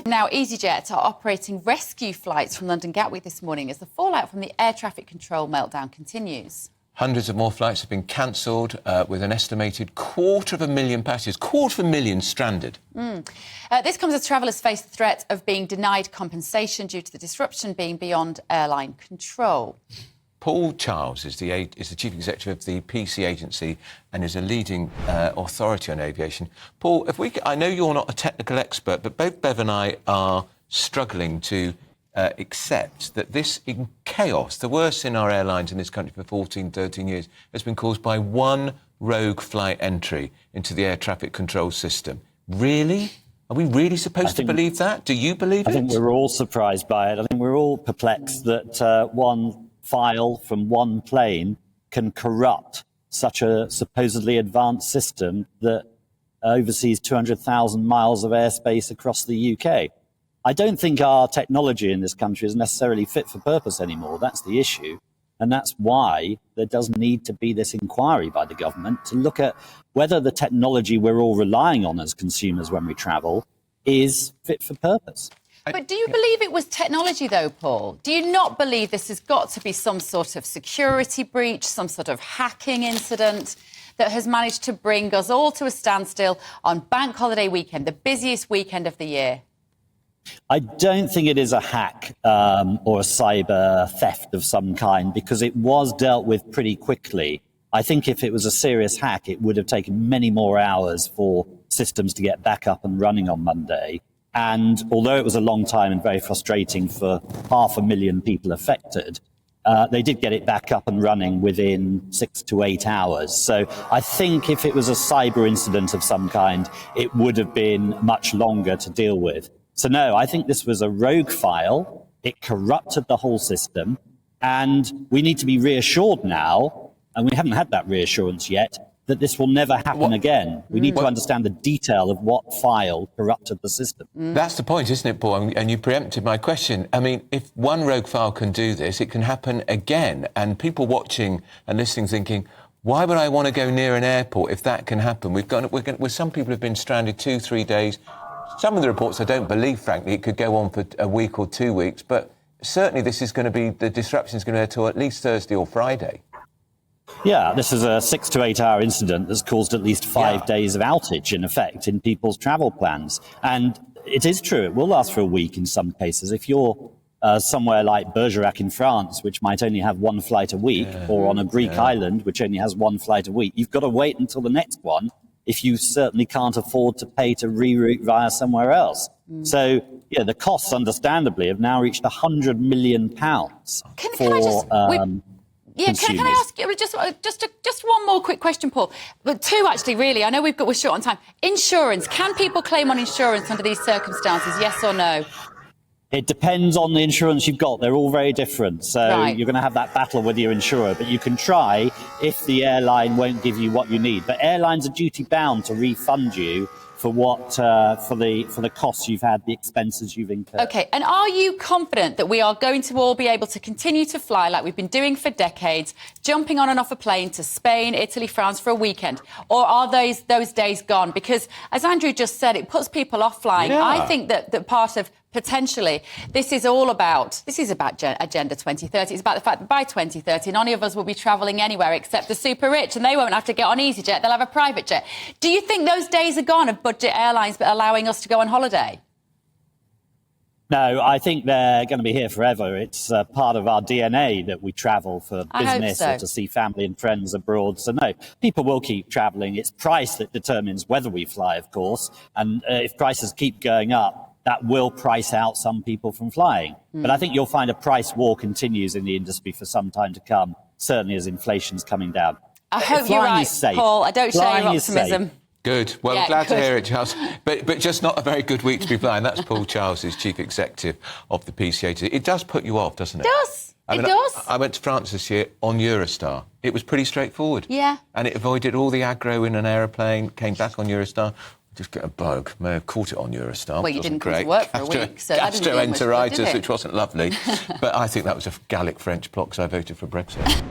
Now, EasyJet are operating rescue flights from London Gatwick this morning as the fallout from the air traffic control meltdown continues. Hundreds of more flights have been cancelled, with an estimated 250,000 passengers, 250,000 stranded. This comes as travellers face the threat of being denied compensation due to the disruption being beyond airline control. Paul Charles is the chief executive of the PC agency and is a leading authority on aviation. Paul, I know you're not a technical expert, but both Bev and I are struggling to accept that this chaos, the worst in our airlines in this country for 14, 13 years, has been caused by one rogue flight entry into the air traffic control system. Really? Are we really supposed to believe that? Do you believe it? I think we're all surprised by it. I think we're all perplexed that one file from one plane can corrupt such a supposedly advanced system that oversees 200,000 miles of airspace across the UK. I don't think our technology in this country is necessarily fit for purpose anymore. That's the issue. And that's why there does need to be this inquiry by the government to look at whether the technology we're all relying on as consumers when we travel is fit for purpose. But do you believe it was technology, though, Paul? Do you not believe this has got to be some sort of security breach, some sort of hacking incident that has managed to bring us all to a standstill on Bank Holiday weekend, the busiest weekend of the year? I don't think it is a hack or a cyber theft of some kind, because it was dealt with pretty quickly. I think if it was a serious hack, it would have taken many more hours for systems to get back up and running on Monday. And although it was a long time and very frustrating for 500,000 people affected, they did get it back up and running within 6 to 8 hours. So I think if it was a cyber incident of some kind, it would have been much longer to deal with. So no, I think this was a rogue file. It corrupted the whole system. And we need to be reassured now, and we haven't had that reassurance yet, that this will never happen again. We need to understand the detail of what file corrupted the system. That's the point, isn't it, Paul? And you preempted my question. I mean, if one rogue file can do this, it can happen again. And people watching and listening thinking, why would I want to go near an airport if that can happen? Some people have been stranded 2-3 days. Some of the reports I don't believe, frankly. It could go on for a week or 2 weeks. But certainly the disruption is going to be there till at least Thursday or Friday. Yeah, this is a 6 to 8 hour incident that's caused at least 5 days of outage, in effect, in people's travel plans. And it is true, it will last for a week in some cases. If you're somewhere like Bergerac in France, which might only have one flight a week, or on a Greek island, which only has one flight a week, you've got to wait until the next one if you certainly can't afford to pay to reroute via somewhere else. So, yeah, the costs, understandably, have now reached £100 million Can I ask you just one more quick question, Paul? But two, actually, really. I know we're short on time. Insurance. Can people claim on insurance under these circumstances, yes or no? It depends on the insurance you've got. They're all very different. So you're going to have that battle with your insurer. But you can try if the airline won't give you what you need. But airlines are duty-bound to refund you for the costs you've had, the expenses you've incurred. OK, and are you confident that we are going to all be able to continue to fly like we've been doing for decades, jumping on and off a plane to Spain, Italy, France for a weekend? Or are those days gone? Because, as Andrew just said, it puts people off flying. Yeah. I think that part of potentially this is about Agenda 2030. It's about the fact that by 2030 none of us will be travelling anywhere except the super rich, and they won't have to get on EasyJet, they'll have a private jet. Do you think those days are gone of budget airlines but allowing us to go on holiday? No, I think they're going to be here forever. It's part of our DNA that we travel for business or to see family and friends abroad. So no, people will keep travelling. It's price that determines whether we fly, of course, and if prices keep going up, that will price out some people from flying. But I think you'll find a price war continues in the industry for some time to come, certainly as inflation's coming down. I hope you're right, Paul. I don't share your optimism. Good. Well, glad to hear it, Charles. But just not a very good week to be flying. That's Paul Charles, who's Chief Executive of the PCA. It does put you off, doesn't it? It does. It does. I went to France this year on Eurostar. It was pretty straightforward. Yeah. And it avoided all the aggro in an aeroplane, came back on Eurostar. Just get a bug. May have caught it on Eurostar. Well, you didn't come to work for a week, so that didn't do much good, did it? Gastroenteritis, which wasn't lovely. But I think that was a Gallic French plot because I voted for Brexit.